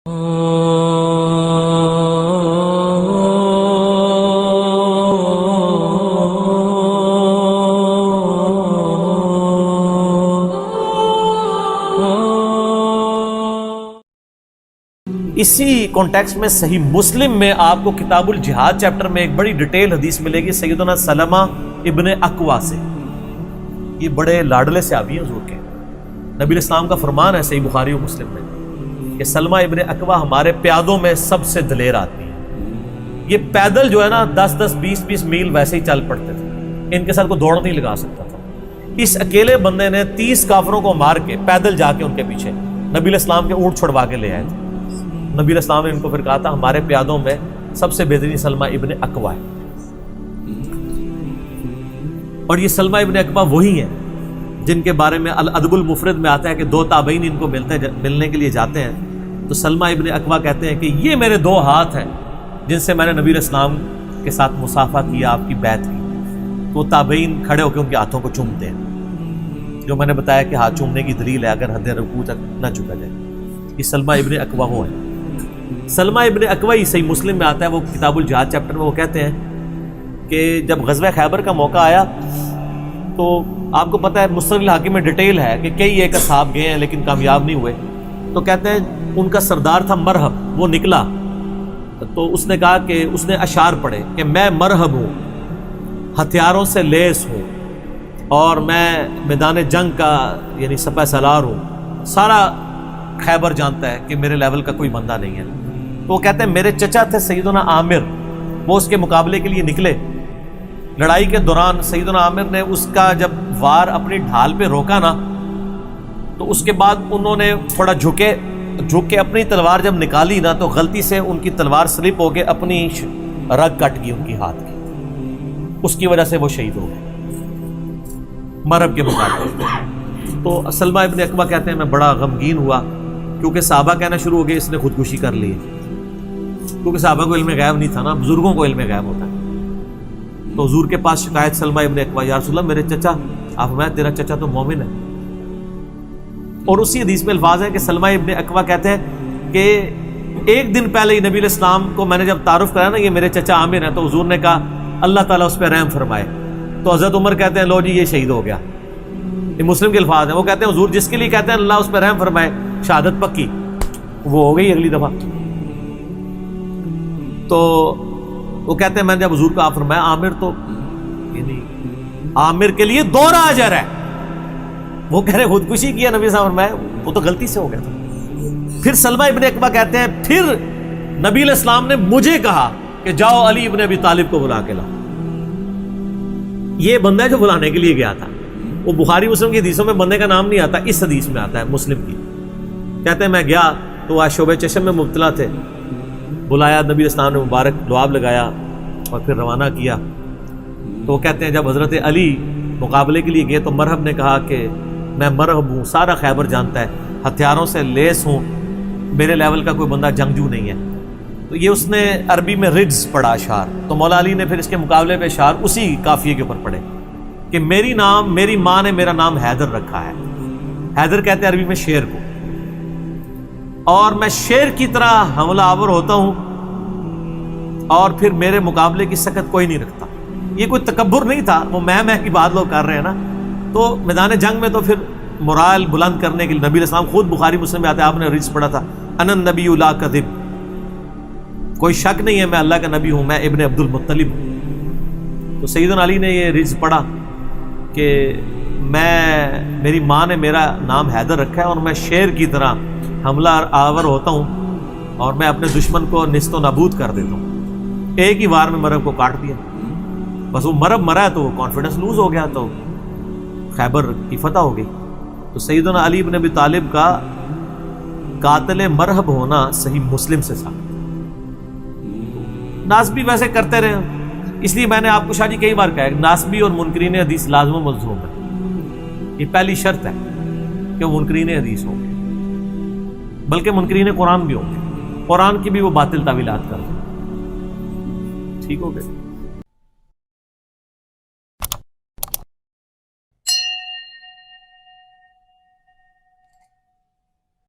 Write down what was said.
اسی کانٹیکسٹ میں صحیح مسلم میں آپ کو کتاب الجہاد چیپٹر میں ایک بڑی ڈیٹیل حدیث ملے گی سیدنا سلمہ ابن اکوع سے. یہ بڑے لاڈلے صحابی ہیں حضور کے. نبی اسلام کا فرمان ہے صحیح بخاری و مسلم میں کہ سلمہ ابن اکوع ہمارے پیادوں میں سب سے دلیر آدمی ہے. یہ پیدل جو ہے نا 10-10 20-20 میل ویسے ہی چل پڑتے تھے. ان کے ساتھ کوئی دوڑ نہیں لگا سکتا تھا. اس اکیلے بندے نے 30 کافروں کو مار کے پیدل جا کے ان کے پیچھے نبی اسلام کے اونٹ چھڑوا کے لے آئے تھے. نبی اسلام نے ان کو پھر کہا تھا ہمارے پیادوں میں سب سے بہترین سلمہ ابن اکوع ہے. اور یہ سلمہ ابن اکوع وہی ہیں جن کے بارے میں الادب المفرد میں آتا ہے کہ 2 تابعین ان کو ملنے کے لیے جاتے ہیں تو سلمہ ابن اکوع کہتے ہیں کہ یہ میرے 2 ہاتھ ہیں جن سے میں نے نبی اسلام کے ساتھ مصافحہ کیا، آپ کی بیعت کی. تو وہ تابعین کھڑے ہو کے ان کے ہاتھوں کو چومتے ہیں، جو میں نے بتایا کہ ہاتھ چومنے کی دلیل ہے اگر حد رکوع تک نہ چکا جائے. یہ سلمہ ابن اکوع وہ ہیں. سلمہ ابن اکوع صحیح مسلم میں آتا ہے، وہ کتاب الجہاد چیپٹر میں وہ کہتے ہیں کہ جب غزوہ خیبر کا موقع آیا تو آپ کو پتہ ہے مستدرک الحاکم میں ڈیٹیل ہے کہ کئی ایک اصحاب گئے ہیں لیکن کامیاب نہیں ہوئے. تو کہتے ہیں ان کا سردار تھا مرہب، وہ نکلا تو اس نے کہا کہ اس نے اشعار پڑھے کہ میں مرہب ہوں، ہتھیاروں سے لیس ہوں، اور میں میدان جنگ کا یعنی سپہ سالار ہوں. سارا خیبر جانتا ہے کہ میرے لیول کا کوئی بندہ نہیں ہے. تو وہ کہتے ہیں میرے چچا تھے سیدنا عامر، وہ اس کے مقابلے کے لیے نکلے. لڑائی کے دوران سیدنا عامر نے اس کا جب وار اپنی ڈھال پہ روکا نا تو اس کے بعد انہوں نے تھوڑا جھک کے اپنی تلوار جب نکالی نا تو غلطی سے ان کی تلوار سلپ ہو کے اپنی رگ کٹ گئی ان کی ہاتھ کی. اس کی وجہ سے وہ شہید ہو گئے مرہب کے مقابلے. تو سلمہ ابن اکوع کہتے ہیں میں بڑا غمگین ہوا کیونکہ صحابہ کہنا شروع ہو گئے اس نے خودکشی کر لی. کیونکہ صحابہ کو علم غیب نہیں تھا نا، بزرگوں کو علم غیب ہوتا ہے. تو حضور کے پاس شکایت سلمہ ابن اکوع، یا رسول اللہ میرے چچا، آپ میں تیرا چچا تو مومن ہے. اور اسی حدیث میں الفاظ ہیں کہ سلمہ ابن اکوع کہتے ہیں کہ ایک دن پہلے ہی نبی علیہ السلام کو میں نے جب تعارف کرایا نا یہ میرے چچا عامر ہیں تو حضور نے کہا اللہ تعالیٰ اس پہ رحم فرمائے. تو حضرت عمر کہتے ہیں لو جی یہ شہید ہو گیا. یہ مسلم کے الفاظ ہیں. وہ کہتے ہیں حضور جس کے لیے کہتے ہیں اللہ اس پہ رحم فرمائے شہادت پکی، وہ ہو گئی اگلی دفعہ. تو وہ کہتے ہیں میں نے جب حضور کو آپ فرمایا عامر تو یعنی عامر کے لیے 2 اجر ہے. وہ کہہ رہے خودکشی کیا نبی صاحب فرمایا وہ تو غلطی سے ہو گیا تھا. پھر سلمہ ابن اکوع کہتے ہیں پھر نبی علیہ السلام نے مجھے کہا کہ جاؤ علی ابن ابی طالب کو بلا کے لاؤ. یہ بندہ ہے جو بلانے کے لیے گیا تھا. وہ بخاری مسلم کی حدیثوں میں بندے کا نام نہیں آتا، اس حدیث میں آتا ہے مسلم کی. کہتے ہیں میں گیا تو آج شعبہ چشم میں مبتلا تھے. بلایا نبی اسلام نے مبارک لعاب لگایا اور پھر روانہ کیا. تو وہ کہتے ہیں جب حضرت علی مقابلے کے لیے گئے تو مرہب نے کہا کہ میں مرہب ہوں، سارا خیبر جانتا ہے، ہتھیاروں سے لیس ہوں، میرے لیول کا کوئی بندہ جنگجو نہیں ہے. تو یہ اس نے عربی میں رجز پڑھا اشعار. تو مولا علی نے پھر اس کے مقابلے پہ اشعار اسی قافیے کے اوپر پڑھے کہ میری ماں نے میرا نام حیدر رکھا ہے. حیدر کہتے ہیں عربی میں شیر کو، اور میں شیر کی طرح حملہ آور ہوتا ہوں اور پھر میرے مقابلے کی سکت کوئی نہیں رکھتا. یہ کوئی تکبر نہیں تھا، وہ میں کی بات لوگ کر رہے ہیں نا. تو میدان جنگ میں تو پھر مورال بلند کرنے کے لیے نبی علیہ السلام خود بخاری مسلم میں آتے ہیں، آپ نے رجز پڑھا تھا انا النبی لا کذب، کوئی شک نہیں ہے میں اللہ کا نبی ہوں، میں ابن عبد المطلب ہوں. تو سیدنا علی نے یہ رجز پڑھا کہ میری ماں نے میرا نام حیدر رکھا ہے اور میں شیر کی طرح حملہ آور ہوتا ہوں اور میں اپنے دشمن کو نیست و نابود کر دیتا ہوں. ایک ہی وار میں مرہب کو کاٹ دیا. بس وہ مرہب مرا ہے تو وہ کانفیڈنس لوز ہو گیا تو خیبر کی فتح ہو گئی. تو سیدنا علی بن ابی طالب کا قاتل مرہب ہونا صحیح مسلم سے ثابت. ناسبی ویسے کرتے رہے، اس لیے میں نے آپ کو شاہ جی کئی بار کہا ہے ناسبی اور منکرین حدیث لازم و ملزوم ہے. یہ پہلی شرط ہے کہ وہ منکرین حدیث ہوں گے، بلکہ منکرین قرآن بھی ہوں گے. قرآن کی بھی وہ باطل تعویلات کرتے ہیں. ٹھیک ہو گئے.